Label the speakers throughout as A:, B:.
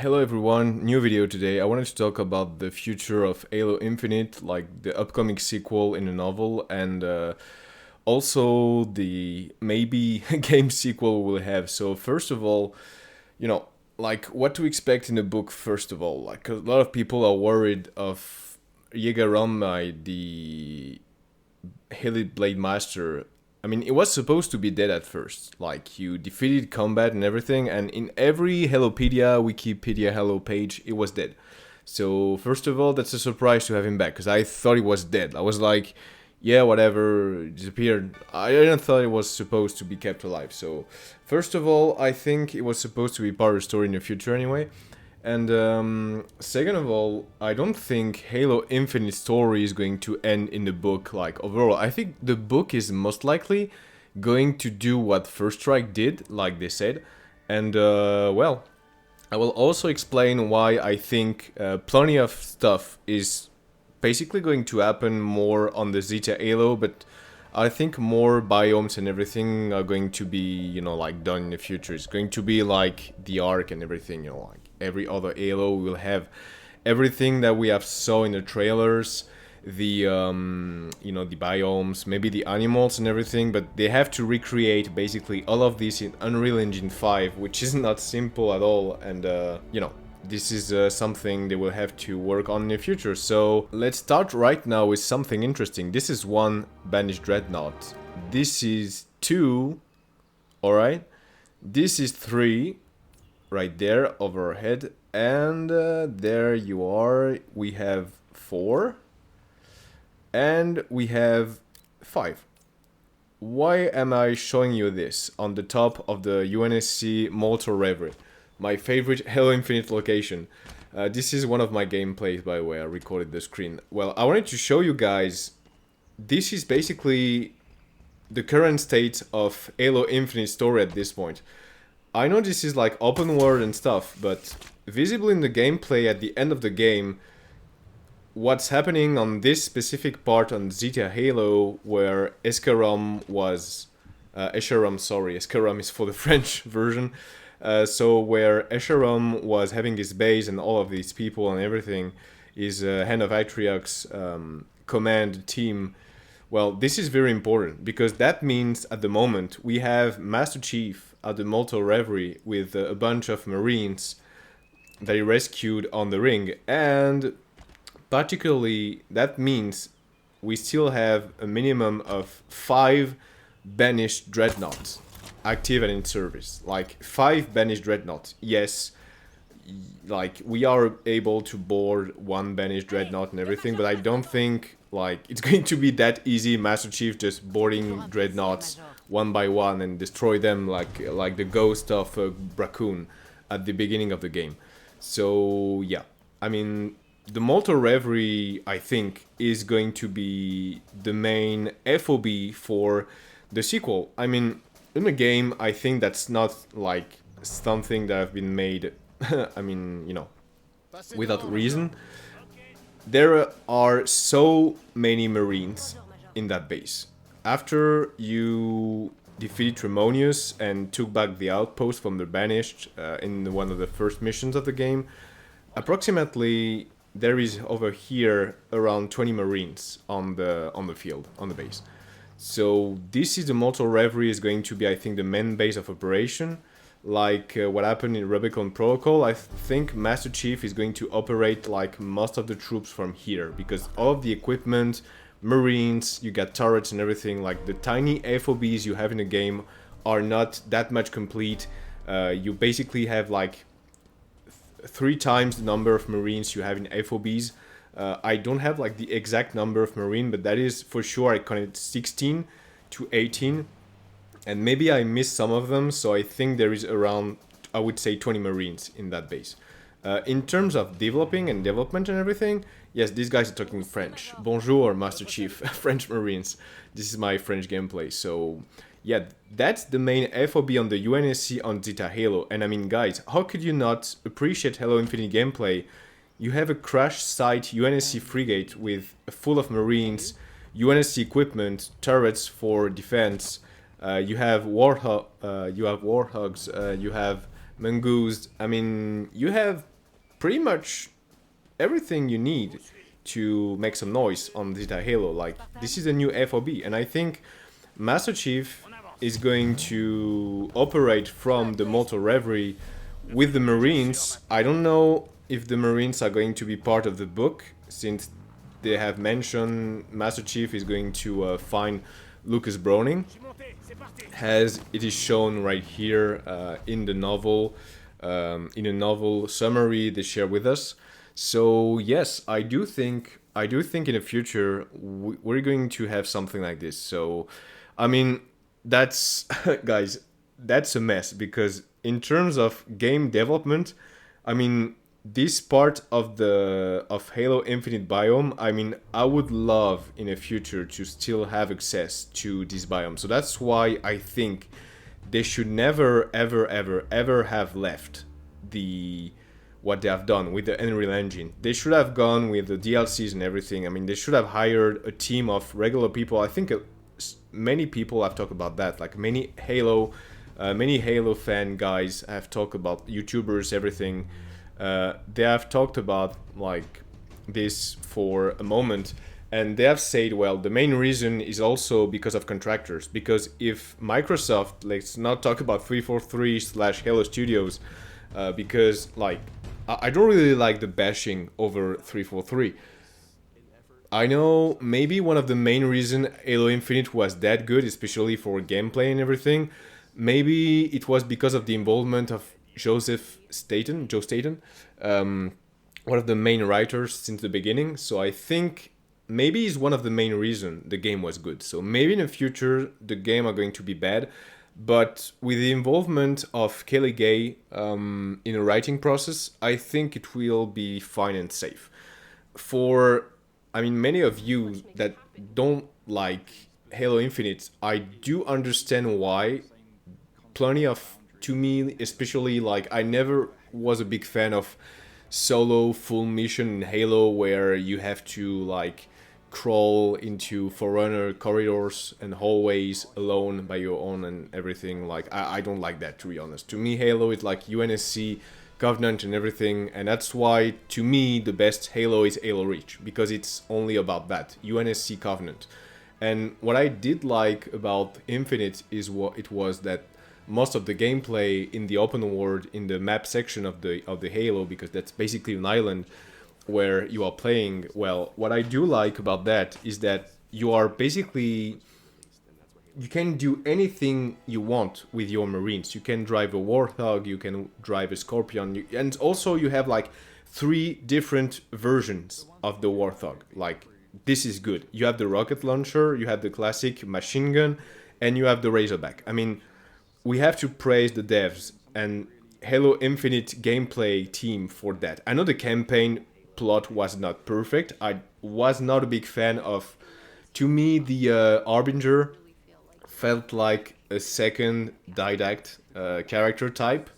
A: Hello everyone, new video today. I wanted to talk about the future of Halo Infinite, like the upcoming sequel in the novel, and also the maybe game sequel we'll have. So first of all, like what to expect in the book. First of all, like a lot of people are worried of Jaeger Ramai, the Halid Blade Master. I mean, it was supposed to be dead at first. Like, you defeated combat and everything, and in every Hellopedia, Wikipedia Hello page, it was dead. So, first of all, that's a surprise to have him back, because I thought he was dead. I was like, yeah, whatever, disappeared. I didn't thought it was supposed to be kept alive. So, first of all, I think it was supposed to be part of the story in the future anyway. And second of all, I don't think Halo Infinite story is going to end in the book. Like overall, I think the book is most likely going to do what First Strike did, like they said. And well, I will also explain why I think plenty of stuff is basically going to happen more on the Zeta Halo, but I think more biomes and everything are going to be, like done in the future. It's going to be like the Ark and everything, like every other Halo will have everything that we have saw in the trailers, the the biomes, maybe the animals and everything, but they have to recreate basically all of this in Unreal Engine 5, which is not simple at all, and this is something they will have to work on in the future. So let's start right now with something interesting. This is one Banished Dreadnought. This is two, alright? This is three, right there, overhead. And there you are. We have four. And we have five. Why am I showing you this on the top of the UNSC Molten Reverie? My favorite Halo Infinite location. This is one of my gameplays, by the way. I recorded the screen. Well, I wanted to show you guys. This is basically the current state of Halo Infinite story at this point. I know this is like open world and stuff, but visible in the gameplay at the end of the game, what's happening on this specific part on Zeta Halo, where Escaram was... Escharum, sorry, Escaram is for the French version. So where Escharum was having his base and all of these people and everything is Hand of Atriox command team. Well, this is very important because that means at the moment we have Master Chief at the Molten Reverie with a bunch of Marines that he rescued on the ring, and particularly that means we still have a minimum of 5 banished dreadnoughts active and in service. Like 5 banished dreadnoughts. Yes, like we are able to board 1 banished dreadnought and everything, but I don't think like it's going to be that easy. Master Chief just boarding dreadnoughts one by one and destroy them like the ghost of Bracoon at the beginning of the game. So yeah, I mean, the Molten Reverie, I think, is going to be the main FOB for the sequel. I mean, in the game, I think that's not like something that have been made, I mean, without reason. There are so many Marines in that base. After you defeated Tremonius and took back the outpost from the Banished in one of the first missions of the game, approximately there is over here around 20 Marines on the field, on the base. So this is the Molten Reverie is going to be, I think, the main base of operation. Like what happened in Rubicon Protocol, I think Master Chief is going to operate like most of the troops from here, because all of the equipment, Marines, you got turrets and everything, like the tiny FOBs you have in the game are not that much complete. You basically have like 3 times the number of Marines you have in FOBs. I don't have like the exact number of Marine, but that is for sure I counted 16 to 18. And maybe I missed some of them, so I think there is around, I would say, 20 Marines in that base. In terms of developing and development and everything, yes, these guys are talking French. Bonjour, Master Chief, French Marines. This is my French gameplay, so yeah, that's the main FOB on the UNSC on Zeta Halo. And I mean, guys, how could you not appreciate Halo Infinite gameplay? You have a crash site UNSC frigate with full of Marines, UNSC equipment, turrets for defense. You have warthogs. You have Mongoose. I mean, you have pretty much everything you need to make some noise on Digital Halo. Like, this is a new FOB, and I think Master Chief is going to operate from the Motor Reverie with the Marines. I don't know if the Marines are going to be part of the book, since they have mentioned Master Chief is going to find Lucas Browning, as it is shown right here in the novel, in a novel summary they share with us. So yes, I do think in the future we're going to have something like this. So, I mean, that's guys, that's a mess, because in terms of game development, I mean, this part of Halo Infinite biome, I mean, I would love in the future to still have access to this biome. So that's why I think they should never ever ever ever have left the what they have done with the Unreal Engine. They should have gone with the DLCs and everything. I mean, they should have hired a team of regular people. I think many people have talked about that. Like many Halo fan guys have talked about, YouTubers, everything. They have talked about like this for a moment, and they have said, well, the main reason is also because of contractors. Because if Microsoft, let's not talk about 343 slash Halo Studios, because like I don't really like the bashing over 343. I know maybe one of the main reason Halo Infinite was that good, especially for gameplay and everything, maybe it was because of the involvement of Joe Staten, one of the main writers since the beginning. So I think maybe is one of the main reason the game was good. So maybe in the future the game are going to be bad, but with the involvement of Kelly Gay in the writing process, I think it will be fine and safe. For, I mean, many of you that don't like Halo Infinite, I do understand why. Plenty of, to me especially, like, I never was a big fan of solo full mission in Halo where you have to like crawl into Forerunner corridors and hallways alone by your own and everything. Like, I don't like that, to be honest. To me, Halo is like UNSC, Covenant and everything, and that's why to me the best Halo is Halo Reach, because it's only about that, UNSC, Covenant. And what I did like about Infinite is what it was that most of the gameplay in the open world, in the map section of the Halo, because that's basically an island where you are playing. Well, what I do like about that is that you are basically, you can do anything you want with your Marines. You can drive a Warthog, you can drive a Scorpion, and also you have like 3 different versions of the Warthog. Like, this is good. You have the rocket launcher, you have the classic machine gun, and you have the Razorback. I mean, we have to praise the devs and Halo Infinite gameplay team for that. I know the campaign plot was not perfect. I was not a big fan of, to me, the Harbinger felt like a second Didact character type.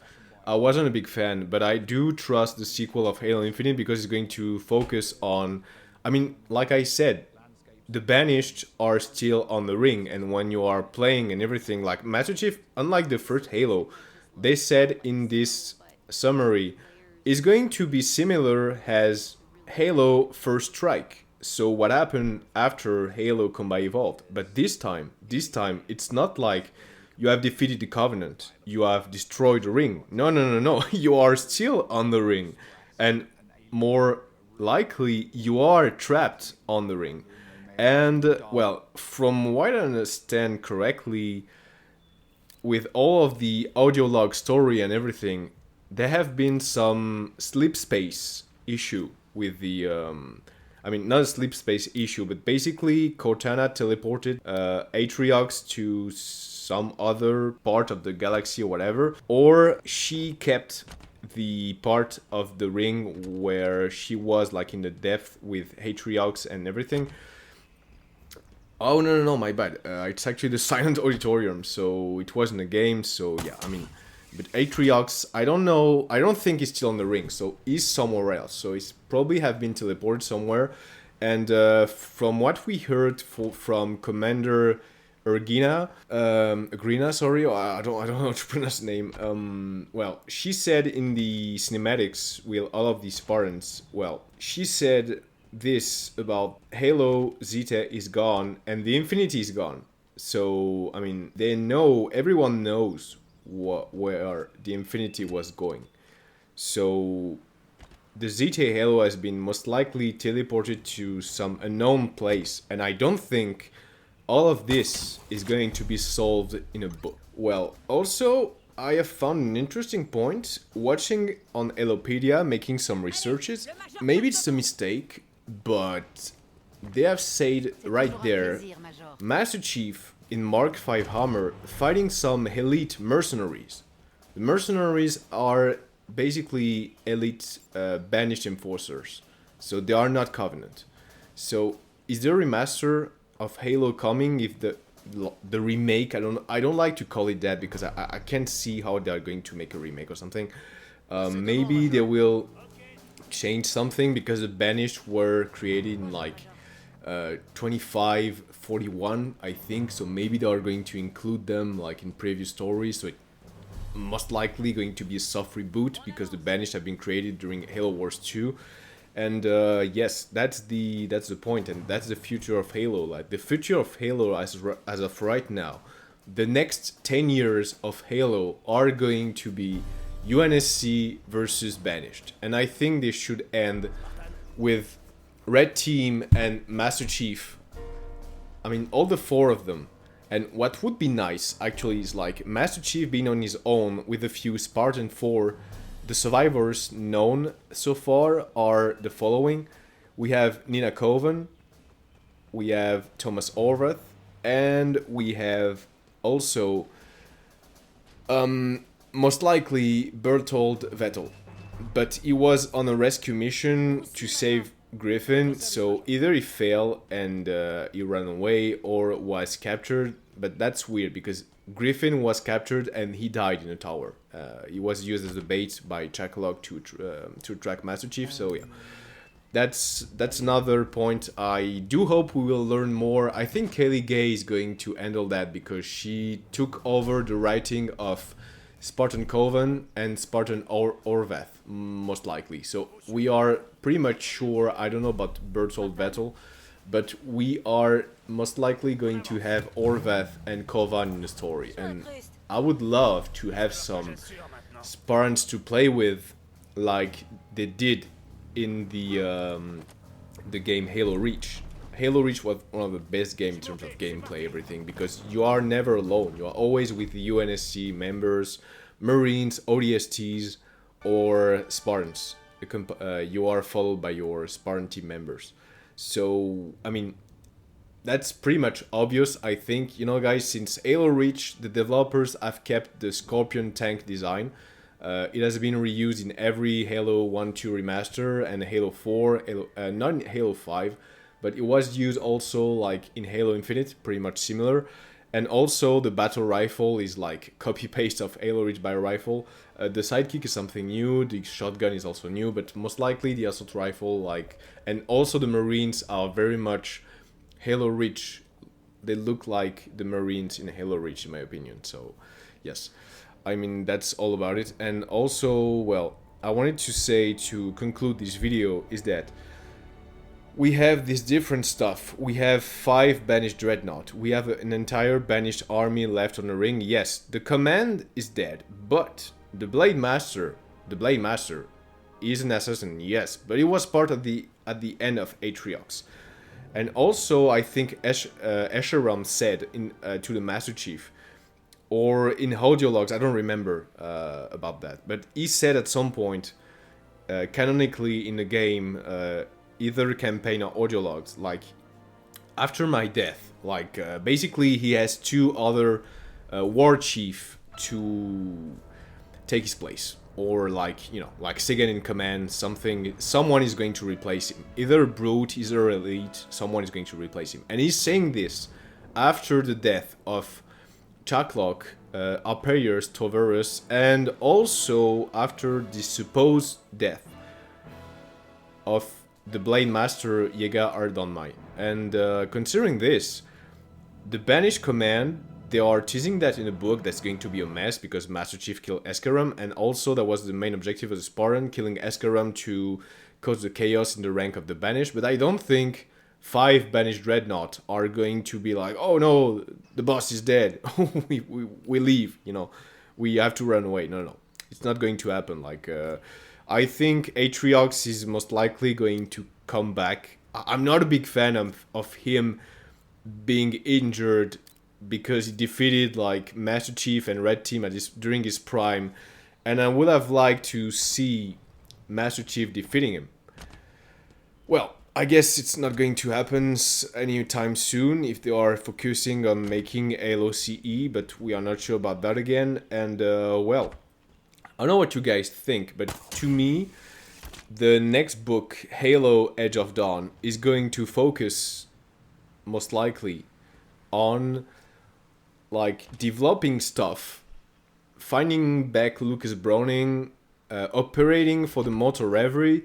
A: I wasn't a big fan, but I do trust the sequel of Halo Infinite because it's going to focus on, I mean, like I said, the Banished are still on the ring, and when you are playing and everything, like Master Chief, unlike the first Halo, they said in this summary, is going to be similar as Halo First Strike. So what happened after Halo Combat Evolved? But this time, it's not like you have defeated the Covenant, you have destroyed the ring. No, no, no, no. You are still on the ring, and more likely you are trapped on the ring. And, well, from what I understand correctly, with all of the audio log story and everything, there have been some sleep space issue with the, I mean, not a sleep space issue, but basically Cortana teleported Atriox to some other part of the galaxy or whatever, or she kept the part of the ring where she was like in the depth with Atriox and everything. Oh, no, no, no, my bad. It's actually the Silent Auditorium, so it wasn't a game, so yeah, I mean, but Atriox, I don't know, I don't think he's still on the ring, so he's somewhere else, so he's probably have been teleported somewhere, and from what we heard from Commander Agrina, sorry, I don't know how to pronounce the name. Well, she said in the cinematics with all of the Spartans. Well, she said this about Halo Zeta is gone and the Infinity is gone. So I mean, everyone knows where the Infinity was going. So the Zeta Halo has been most likely teleported to some unknown place, and I don't think all of this is going to be solved in a book. Well, also, I have found an interesting point watching on Elopedia, making some researches. Maybe it's a mistake, but they have said right there, Master Chief in Mark V Hammer fighting some elite mercenaries. The mercenaries are basically elite banished enforcers, so they are not Covenant. So is there a remaster of Halo coming? If the remake, I don't like to call it that because I can't see how they are going to make a remake or something. Maybe they will change something because the banished were created in like 2541, I think, so maybe they are going to include them like in previous stories, so it most likely going to be a soft reboot because the banished have been created during Halo Wars 2. And yes, that's the point, and that's the future of Halo. Like the future of Halo as of right now, the next 10 years of Halo are going to be UNSC versus Banished, and I think they should end with Red Team and Master Chief. I mean, all the four of them. And what would be nice, actually, is like Master Chief being on his own with a few Spartan 4. The survivors known so far are the following. We have Nina Kovan, we have Thomas Orvath, and we have also, most likely, Bertold Vettel. But he was on a rescue mission to save Griffin, so either he failed and he ran away or was captured, but that's weird because Griffin was captured and he died in a tower. He was used as a bait by Chakalog to track Master Chief, so yeah. That's another point. I do hope we will learn more. I think Kaylee Gay is going to handle that because she took over the writing of Spartan Coven and Spartan Orvath, most likely. So we are pretty much sure, I don't know about Bertolt Vettel, but we are most likely going to have Orvath and Kovan in the story. And I would love to have some Spartans to play with like they did in the game Halo Reach. Halo Reach was one of the best games in terms of gameplay, everything, because you are never alone. You are always with the UNSC members, Marines, ODSTs, or Spartans. You are followed by your Spartan team members. So, I mean, that's pretty much obvious, I think. You know, guys, since Halo Reach, the developers have kept the Scorpion tank design. It has been reused in every Halo 1-2 remaster and Halo 4, not in Halo 5, but it was used also like in Halo Infinite, pretty much similar. And also the battle rifle is like copy-paste of Halo Reach by rifle. The sidekick is something new, the shotgun is also new, but most likely the assault rifle, like, and also the Marines are very much Halo Reach. They look like the Marines in Halo Reach, in my opinion. So, yes. I mean, that's all about it. And also, well, I wanted to say to conclude this video is that we have this different stuff. We have 5 banished dreadnought. We have an entire banished army left on the ring. Yes, the command is dead, but the Blade Master is an assassin, yes, but he was part of at the end of Atriox. And also, I think Escharum said to the Master Chief, or in audio logs, I don't remember about that, but he said at some point, canonically in the game, either campaign or audio logs, like, after my death, like, basically he has 2 other war chief to take his place, or like, you know, like second in command, someone is going to replace him, either Brute, either Elite, someone is going to replace him, and he's saying this after the death of Chaklok, Aperius, Toverus, and also after the supposed death of the Blade Master Yega Ardonmai. And considering this, The Banished command, they are teasing that in the book that's going to be a mess because Master Chief killed Escaram, and also that was the main objective of the Spartan, killing Escaram to cause the chaos in the rank of the Banished. But I don't think 5 Banished Dreadnought are going to be like, oh no, the boss is dead, we leave, you know, we have to run away. No, no, it's not going to happen. Like, I think Atriox is most likely going to come back. I'm not a big fan of him being injured because he defeated like Master Chief and Red Team during his prime, and I would have liked to see Master Chief defeating him. Well, I guess it's not going to happen anytime soon if they are focusing on making Halo CE, but we are not sure about that again. And well, I don't know what you guys think, but to me, the next book, Halo Edge of Dawn, is going to focus most likely on like developing stuff, finding back Lucas Browning, operating for the Motor Reverie,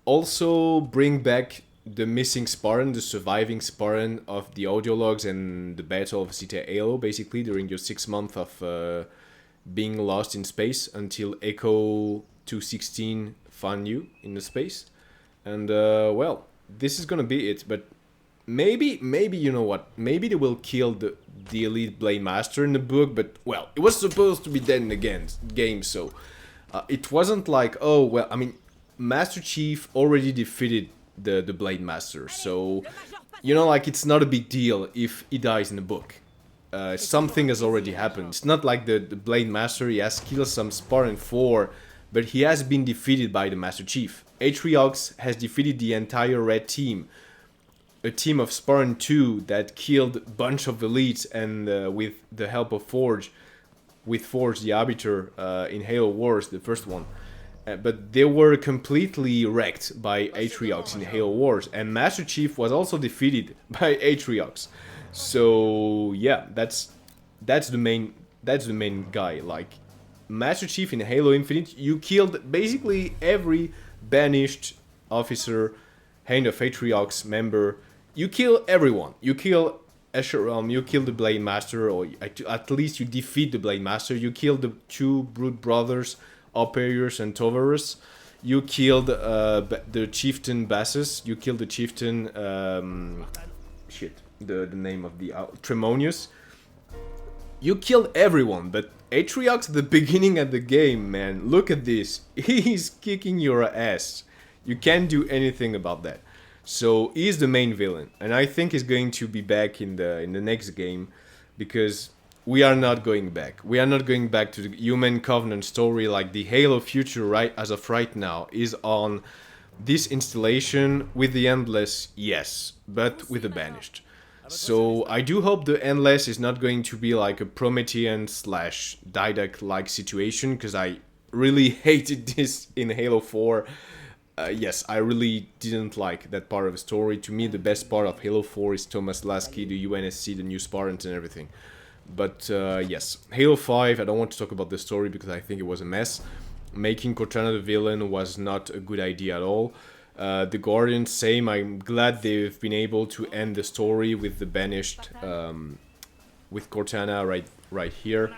A: also bring back the missing Spartan, the surviving Spartan of the audio logs and the Battle of City Halo, basically during your 6 months of being lost in space until Echo 216 found you in the space. And well, this is gonna be it, but maybe you know what? Maybe they will kill the Elite Blade Master in the book, but well, it was supposed to be dead in the game, so it wasn't like, oh well. I mean, Master Chief already defeated the Blade Master, so you know, like it's not a big deal if he dies in the book. Something has already happened. It's not like the Blade Master, he has killed some Spartan 4, but he has been defeated by the Master Chief. Atriox has defeated the entire Red Team, a team of Spartan 2 that killed a bunch of elites, and with the help of Forge, with Forge the Arbiter in Halo Wars, the first one. But they were completely wrecked by Atriox in Halo Wars, and Master Chief was also defeated by Atriox. So yeah, that's the main guy. Like Master Chief in Halo Infinite, you killed basically every banished officer, Hand of Atriox member. You kill everyone. You kill Escharum, you kill the Blade Master, or at least you defeat the Blade Master. You kill the 2 Brood Brothers, Operius and Tovarus. You killed the Chieftain Bassus. You killed the Chieftain the name of the Tremonius. You killed everyone, but Atriox at the beginning of the game, man, look at this. He's kicking your ass. You can't do anything about that. So he's the main villain, and I think he's going to be back in the next game, because we are not going back. We are not going back to the Human Covenant story. Like the Halo future right as of right now is on this installation with the Endless, yes, but with the Banished. So I do hope the Endless is not going to be like a Promethean / Didac like situation, because I really hated this in Halo 4. Yes, I really didn't like that part of the story. To me, the best part of Halo 4 is Thomas Lasky, the UNSC, the new Spartans and everything. But yes, Halo 5, I don't want to talk about the story because I think it was a mess. Making Cortana the villain was not a good idea at all. The Guardians, same. I'm glad they've been able to end the story with the Banished, with Cortana right here.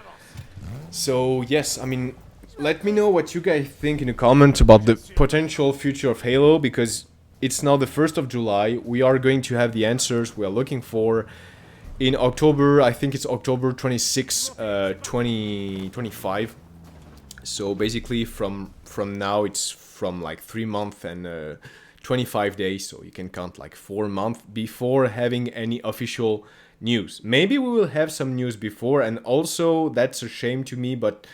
A: So yes, I mean, let me know what you guys think in the comments about the potential future of Halo, because it's now the 1st of July. We are going to have the answers we are looking for in October. I think it's October 26, 2025. So basically from now it's from like 3 months and 25 days. So you can count like 4 months before having any official news. Maybe we will have some news before, and also that's a shame to me, but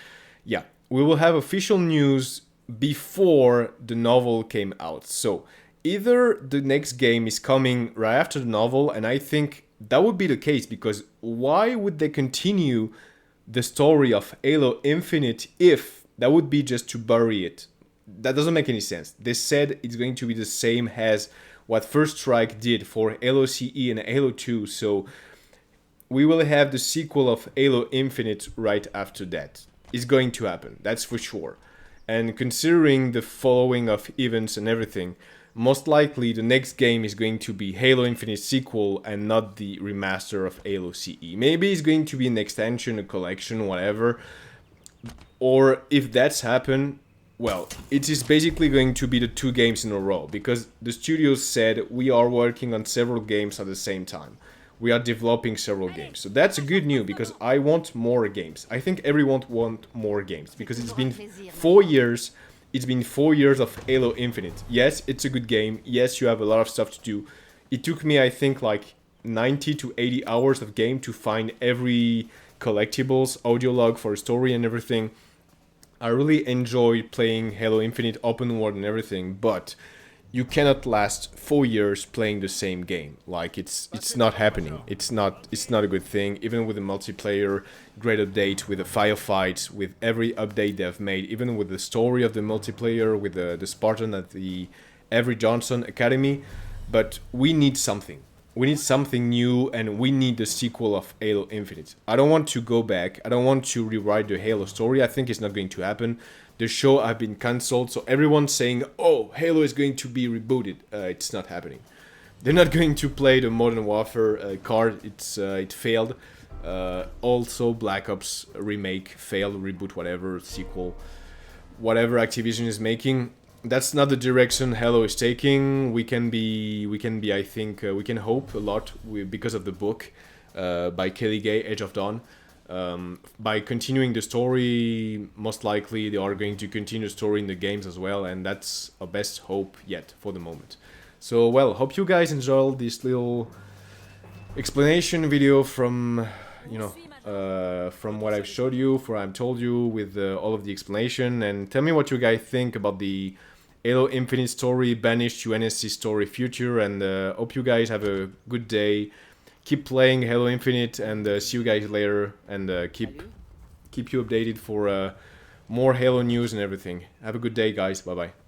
A: yeah, we will have official news before the novel came out. So either the next game is coming right after the novel, and I think that would be the case, because why would they continue the story of Halo Infinite if that would be just to bury it? That doesn't make any sense. They said it's going to be the same as what First Strike did for Halo CE and Halo 2, so we will have the sequel of Halo Infinite right after that. It's going to happen, that's for sure. And considering the following of events and everything, most likely the next game is going to be Halo Infinite sequel and not the remaster of Halo CE. Maybe it's going to be an extension, a collection, whatever. Or if that's happened, well, it is basically going to be the two games in a row, because the studios said we are working on several games at the same time. We are developing several games. So that's a good news, because I want more games. I think everyone want more games, because it's been 4 years. It's been 4 years of Halo Infinite. Yes, it's a good game. Yes, you have a lot of stuff to do. It took me, I think, like 90 to 80 hours of game to find every collectibles, audio log for a story and everything. I really enjoyed playing Halo Infinite open world and everything, but you cannot last 4 years playing the same game. Like it's not happening. It's not a good thing. Even with the multiplayer, great update, with the firefights, with every update they've made, even with the story of the multiplayer, with the Spartan at the Avery Johnson Academy. But we need something. We need something new, and we need the sequel of Halo Infinite. I don't want to go back. I don't want to rewrite the Halo story. I think it's not going to happen. The show have been cancelled, so everyone's saying, oh, Halo is going to be rebooted. It's not happening. They're not going to play the Modern Warfare card. It failed. Also, Black Ops remake failed, reboot, whatever, sequel, whatever Activision is making. That's not the direction Halo is taking. We can be. I think we can hope a lot because of the book by Kelly Gay, Edge of Dawn. By continuing the story, most likely they are going to continue the story in the games as well, and that's our best hope yet for the moment. So, well, hope you guys enjoyed this little explanation video from, from what I've showed you, from what I've told you, with all of the explanation, and tell me what you guys think about the Halo Infinite story, Banished to NSC story future, and hope you guys have a good day. Keep playing Halo Infinite, and see you guys later, and keep you updated for more Halo news and everything. Have a good day, guys. Bye bye.